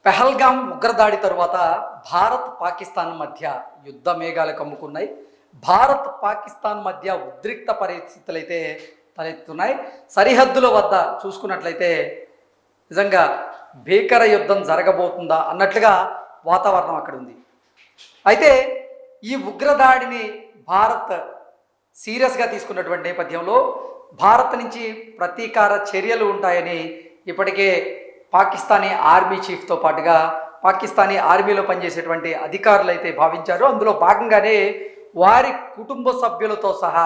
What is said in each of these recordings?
పెహల్గాం ఉగ్రదాడి తరువాత భారత్ పాకిస్తాన్ మధ్య యుద్ధ మేఘాలు కమ్ముకున్నాయి. భారత్ పాకిస్తాన్ మధ్య ఉద్రిక్త పరిస్థితులు అయితే తలెత్తున్నాయి. సరిహద్దుల వద్ద చూసుకున్నట్లయితే నిజంగా భీకర యుద్ధం జరగబోతుందా అన్నట్లుగా వాతావరణం అక్కడ ఉంది. అయితే ఈ ఉగ్రదాడిని భారత్ సీరియస్గా తీసుకున్నటువంటి నేపథ్యంలో భారత్ నుంచి ప్రతీకార చర్యలు ఉంటాయని ఇప్పటికే పాకిస్తానీ ఆర్మీ చీఫ్తో పాటుగా పాకిస్తానీ ఆర్మీలో పనిచేసేటువంటి అధికారులు అయితే భావించారు. అందులో భాగంగానే వారి కుటుంబ సభ్యులతో సహా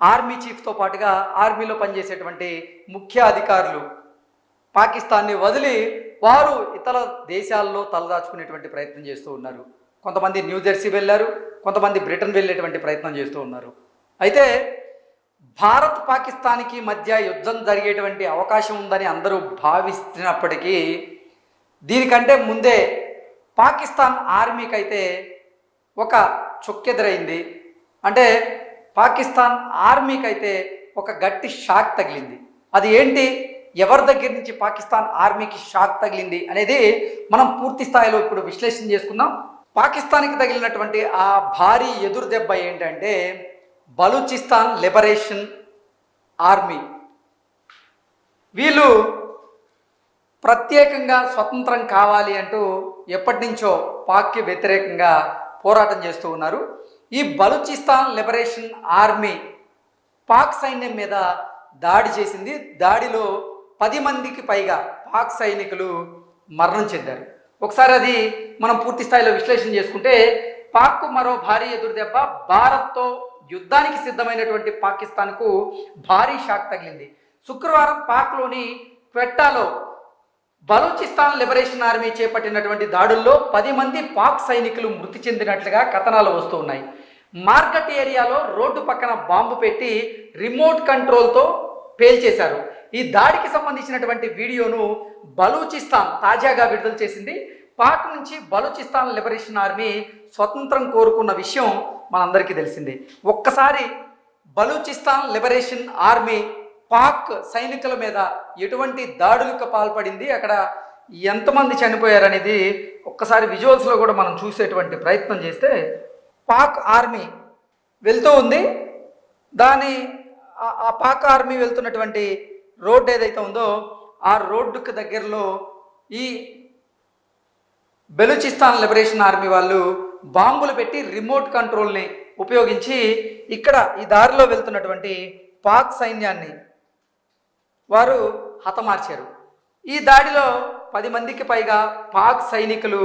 ఆర్మీ చీఫ్తో పాటుగా ఆర్మీలో పనిచేసేటువంటి ముఖ్య అధికారులు పాకిస్తాన్ని వదిలి వారు ఇతర దేశాల్లో తలదాచుకునేటువంటి ప్రయత్నం చేస్తూ ఉన్నారు. కొంతమంది న్యూజెర్సీ వెళ్ళారు, కొంతమంది బ్రిటన్ వెళ్ళేటువంటి ప్రయత్నం చేస్తూ ఉన్నారు. అయితే భారత్ పాకిస్తాన్కి మధ్య యుద్ధం జరిగేటువంటి అవకాశం ఉందని అందరూ భావిస్తున్నప్పటికీ దీనికంటే ముందే పాకిస్తాన్ ఆర్మీకి అయితే ఒక చుక్కెదురైంది. అంటే పాకిస్తాన్ ఆర్మీకి అయితే ఒక గట్టి షాక్ తగిలింది. అది ఏంటి, ఎవరి దగ్గర నుంచి పాకిస్తాన్ ఆర్మీకి షాక్ తగిలింది అనేది మనం పూర్తి స్థాయిలో ఇప్పుడు విశ్లేషణ చేసుకుందాం. పాకిస్తాన్కి తగిలినటువంటి ఆ భారీ ఎదురు దెబ్బ ఏంటంటే బలూచిస్తాన్ లిబరేషన్ ఆర్మీ. వీళ్ళు ప్రత్యేకంగా స్వతంత్రం కావాలి అంటూ ఎప్పటి నుంచో పాక్కి వ్యతిరేకంగా పోరాటం చేస్తూ ఉన్నారు. ఈ బలూచిస్తాన్ లిబరేషన్ ఆర్మీ పాక్ సైన్యం మీద దాడి చేసింది. దాడిలో 10 మందికి పైగా పాక్ సైనికులు మరణం చెందారు. ఒకసారి అది మనం పూర్తి స్థాయిలో విశ్లేషణ చేసుకుంటే పాక్కు మరో భారీ ఎదురుదెబ్బ. భారత్తో యుద్ధానికి సిద్ధమైనటువంటి పాకిస్తాన్కు భారీ షాక్ తగిలింది. శుక్రవారం పాక్లోని క్వెట్టాలో బలూచిస్తాన్ లిబరేషన్ ఆర్మీ చేపట్టినటువంటి దాడుల్లో 10 మంది పాక్ సైనికులు మృతి చెందినట్లుగా కథనాలు వస్తూ ఉన్నాయి. మార్కెట్ ఏరియాలో రోడ్డు పక్కన బాంబు పెట్టి రిమోట్ కంట్రోల్తో పేల్చేశారు. ఈ దాడికి సంబంధించినటువంటి వీడియోను బలూచిస్తాన్ తాజాగా విడుదల చేసింది. పాక్ నుంచి బలూచిస్తాన్ లిబరేషన్ ఆర్మీ స్వతంత్రం కోరుకున్న విషయం మనందరికీ తెలిసింది. ఒక్కసారి బలూచిస్తాన్ లిబరేషన్ ఆర్మీ పాక్ సైనికుల మీద ఎటువంటి దాడులకు పాల్పడింది, అక్కడ ఎంతమంది చనిపోయారనేది ఒక్కసారి విజువల్స్లో కూడా మనం చూసేటువంటి ప్రయత్నం చేస్తే పాక్ ఆర్మీ వెళ్తూ ఉంది. ఆ పాక్ ఆర్మీ వెళ్తున్నటువంటి రోడ్డు ఏదైతే ఉందో ఆ రోడ్డుకు దగ్గరలో ఈ బలూచిస్తాన్ లిబరేషన్ ఆర్మీ వాళ్ళు బాంబులు పెట్టి రిమోట్ కంట్రోల్ని ఉపయోగించి ఇక్కడ ఈ దారిలో వెళ్తున్నటువంటి పాక్ సైన్యాన్ని వారు హతమార్చారు. ఈ దాడిలో 10 మందికి పైగా పాక్ సైనికులు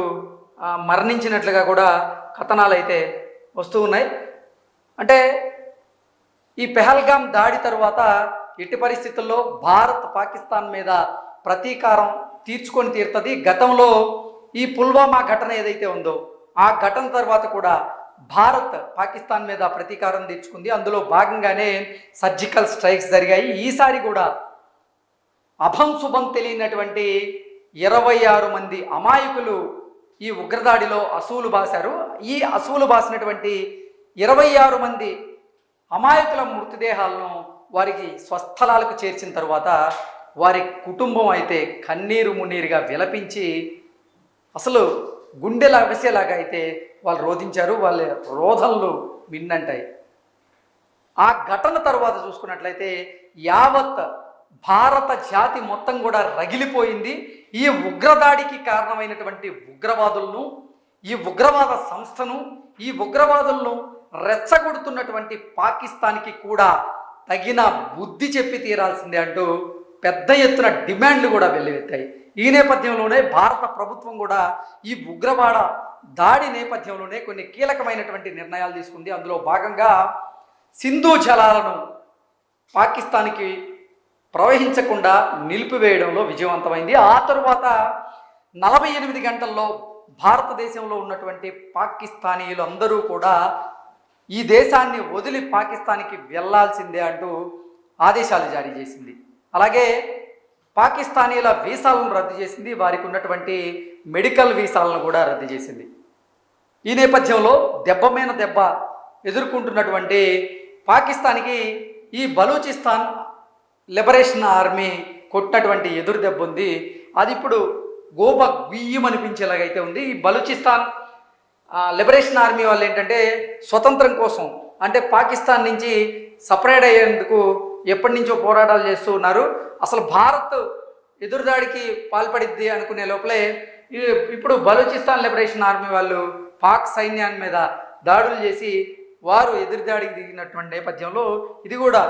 మరణించినట్లుగా కూడా కథనాలు అయితే వస్తూ ఉన్నాయి. అంటే ఈ పెహల్గాం దాడి తరువాత ఎట్టి పరిస్థితుల్లో భారత్ పాకిస్తాన్ మీద ప్రతీకారం తీర్చుకొని తీరుతుంది. గతంలో ఈ పుల్వామా ఘటన ఏదైతే ఉందో ఆ ఘటన తర్వాత కూడా భారత్ పాకిస్తాన్ మీద ప్రతీకారం తీర్చుకుంది. అందులో భాగంగానే సర్జికల్ స్ట్రైక్స్ జరిగాయి. ఈసారి కూడా అభం శుభం తెలియనటువంటి 26 మంది అమాయకులు ఈ ఉగ్రదాడిలో అసూలు బాశారు. ఈ అసూలు బాసినటువంటి 26 మంది అమాయకుల మృతదేహాలను వారికి స్వస్థలాలకు చేర్చిన తర్వాత వారి కుటుంబం అయితే కన్నీరు మున్నీరుగా విలపించి అసలు గుండెల అవిసేలాగా అయితే వాళ్ళు రోధించారు. వాళ్ళ రోధనలు మిన్నంటాయి. ఆ ఘటన తర్వాత చూసుకున్నట్లయితే యావత్ భారత జాతి మొత్తం కూడా రగిలిపోయింది. ఈ ఉగ్రదాడికి కారణమైనటువంటి ఉగ్రవాదులను, ఈ ఉగ్రవాద సంస్థను, ఈ ఉగ్రవాదులను రెచ్చగొడుతున్నటువంటి పాకిస్తాన్కి కూడా తగిన బుద్ధి చెప్పి తీరాల్సిందే అంటూ పెద్ద ఎత్తున డిమాండ్లు కూడా వెల్లువెత్తాయి. ఈ నేపథ్యంలోనే భారత ప్రభుత్వం కూడా ఈ ఉగ్రవాద దాడి నేపథ్యంలోనే కొన్ని కీలకమైనటువంటి నిర్ణయాలు తీసుకుంది. అందులో భాగంగా సింధు జలాలను పాకిస్తాన్కి ప్రవహించకుండా నిలిపివేయడంలో విజయవంతమైంది. ఆ తరువాత 48 గంటల్లో భారతదేశంలో ఉన్నటువంటి పాకిస్తానీయులు అందరూ కూడా ఈ దేశాన్ని వదిలి పాకిస్తాన్కి వెళ్లాల్సిందే అంటూ ఆదేశాలు జారీ చేసింది. అలాగే పాకిస్తానీల వీసాలను రద్దు చేసింది. వారికి ఉన్నటువంటి మెడికల్ వీసాలను కూడా రద్దు చేసింది. ఈ నేపథ్యంలో దెబ్బ మీద దెబ్బ ఎదుర్కొంటున్నటువంటి పాకిస్తాన్కి ఈ బలూచిస్తాన్ లిబరేషన్ ఆర్మీ కొట్టినటువంటి ఎదురు దెబ్బ ఉంది. అది ఇప్పుడు గోప గుయ్యమనిపించేలాగైతే ఉంది. ఈ బలూచిస్తాన్ లిబరేషన్ ఆర్మీ వాళ్ళు ఏంటంటే స్వతంత్రం కోసం, అంటే పాకిస్తాన్ నుంచి సపరేట్ అయ్యేందుకు ఎప్పటి నుంచో పోరాటాలు చేస్తూ ఉన్నారు. అసలు భారత్ ఎదురుదాడికి పాల్పడిద్ది అనుకునే లోపలే ఇప్పుడు బలూచిస్తాన్ లిబరేషన్ ఆర్మీ వాళ్ళు పాక్ సైన్యాన్ని మీద దాడులు చేసి వారు ఎదురుదాడికి దిగినటువంటి నేపథ్యంలో ఇది కూడా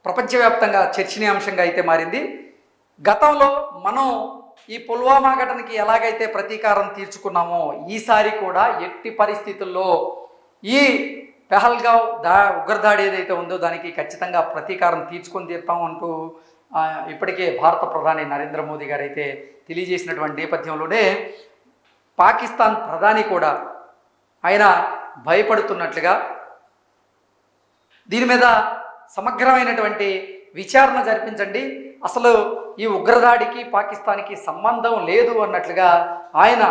ప్రపంచవ్యాప్తంగా చర్చనీయాంశంగా అయితే మారింది. గతంలో మనం ఈ పుల్వామా ఘటనకి ఎలాగైతే ప్రతీకారం తీర్చుకున్నామో ఈసారి కూడా ఎట్టి పరిస్థితుల్లో ఈ పెహల్గావ్ ఉగ్రదాడి ఏదైతే ఉందో దానికి ఖచ్చితంగా ప్రతీకారం తీర్చుకొని తీరుతాం అంటూ ఇప్పటికే భారత ప్రధాని నరేంద్ర మోదీ గారు అయితే తెలియజేసినటువంటి నేపథ్యంలోనే పాకిస్తాన్ ప్రధాని కూడా ఆయన భయపడుతున్నట్లుగా దీని మీద సమగ్రమైనటువంటి విచారణ జరిపించండి, అసలు ఈ ఉగ్రదాడికి పాకిస్తాన్కి సంబంధం లేదు అన్నట్లుగా ఆయన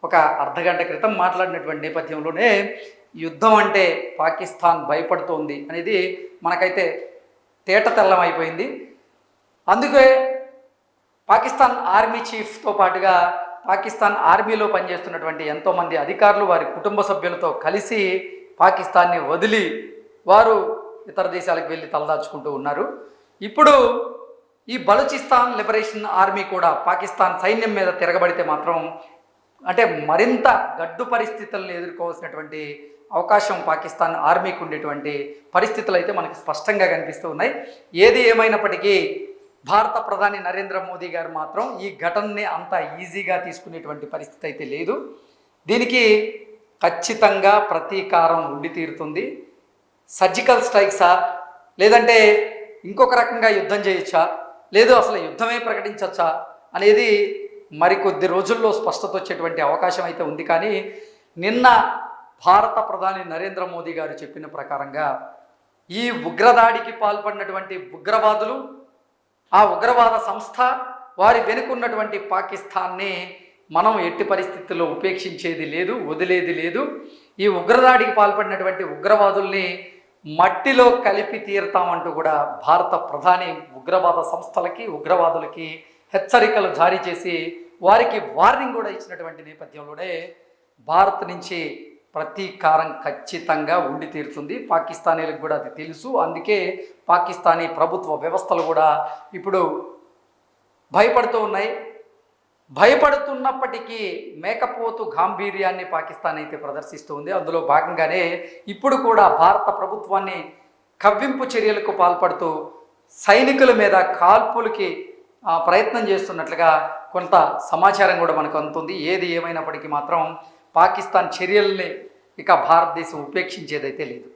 ఒక అర్ధగంట క్రితం మాట్లాడినటువంటి నేపథ్యంలోనే యుద్ధం అంటే పాకిస్తాన్ భయపడుతోంది అనేది మనకైతే తేటతెల్లం అయిపోయింది. అందుకే పాకిస్తాన్ ఆర్మీ చీఫ్తో పాటుగా పాకిస్తాన్ ఆర్మీలో పనిచేస్తున్నటువంటి ఎంతోమంది అధికారులు వారి కుటుంబ సభ్యులతో కలిసి పాకిస్తాన్ని వదిలి వారు ఇతర దేశాలకు వెళ్ళి తలదాచుకుంటూ ఉన్నారు. ఇప్పుడు ఈ బలూచిస్తాన్ లిబరేషన్ ఆర్మీ కూడా పాకిస్తాన్ సైన్యం మీద తిరగబడితే మాత్రం అంటే మరింత గడ్డు పరిస్థితులను ఎదుర్కోవాల్సినటువంటి అవకాశం పాకిస్తాన్ ఆర్మీకి ఉండేటువంటి పరిస్థితులు అయితే మనకి స్పష్టంగా కనిపిస్తూ ఉన్నాయి. ఏది ఏమైనప్పటికీ భారత ప్రధాని నరేంద్ర మోదీ గారు మాత్రం ఈ ఘటనని అంత ఈజీగా తీసుకునేటువంటి పరిస్థితి అయితే లేదు. దీనికి ఖచ్చితంగా ప్రతీకారం ఉండి తీరుతుంది. సర్జికల్ స్ట్రైక్సా, లేదంటే ఇంకొక రకంగా యుద్ధం చేయొచ్చా, లేదు అసలు యుద్ధమే ప్రకటించవచ్చా అనేది మరికొద్ది రోజుల్లో స్పష్టత వచ్చేటువంటి అవకాశం అయితే ఉంది. కానీ నిన్న భారత ప్రధాని నరేంద్ర మోదీ గారు చెప్పిన ప్రకారంగా ఈ ఉగ్రదాడికి పాల్పడినటువంటి ఉగ్రవాదులు, ఆ ఉగ్రవాద సంస్థ, వారి వెనుకున్నటువంటి పాకిస్తాన్ని మనం ఎట్టి పరిస్థితుల్లో ఉపేక్షించేది లేదు, వదిలేది లేదు. ఈ ఉగ్రదాడికి పాల్పడినటువంటి ఉగ్రవాదుల్ని మట్టిలో కలిపి తీరుతామంటూ కూడా భారత ప్రధాని ఉగ్రవాద సంస్థలకి, ఉగ్రవాదులకి హెచ్చరికలు జారీ చేసి వారికి వార్నింగ్ కూడా ఇచ్చినటువంటి నేపథ్యంలోనే భారత్ నుంచి ప్రతీకారం ఖచ్చితంగా ఉండి తీరుతుంది. పాకిస్తానీలకు కూడా అది తెలుసు. అందుకే పాకిస్తానీ ప్రభుత్వ వ్యవస్థలు కూడా ఇప్పుడు భయపడుతూ ఉన్నాయి. భయపడుతున్నప్పటికీ మేకపోతు గాంభీర్యాన్ని పాకిస్తాన్ అయితే ప్రదర్శిస్తూ ఉంది. అందులో భాగంగానే ఇప్పుడు కూడా భారత ప్రభుత్వాన్ని కవ్వింపు చర్యలకు పాల్పడుతూ సైనికుల మీద కాల్పులకి ప్రయత్నం చేస్తున్నట్లుగా కొంత సమాచారం కూడా మనకు అందుతుంది. ఏది ఏమైనప్పటికీ మాత్రం పాకిస్తాన్ చర్యల్ని ఇక భారతదేశం ఉపేక్షించేదైతే లేదు.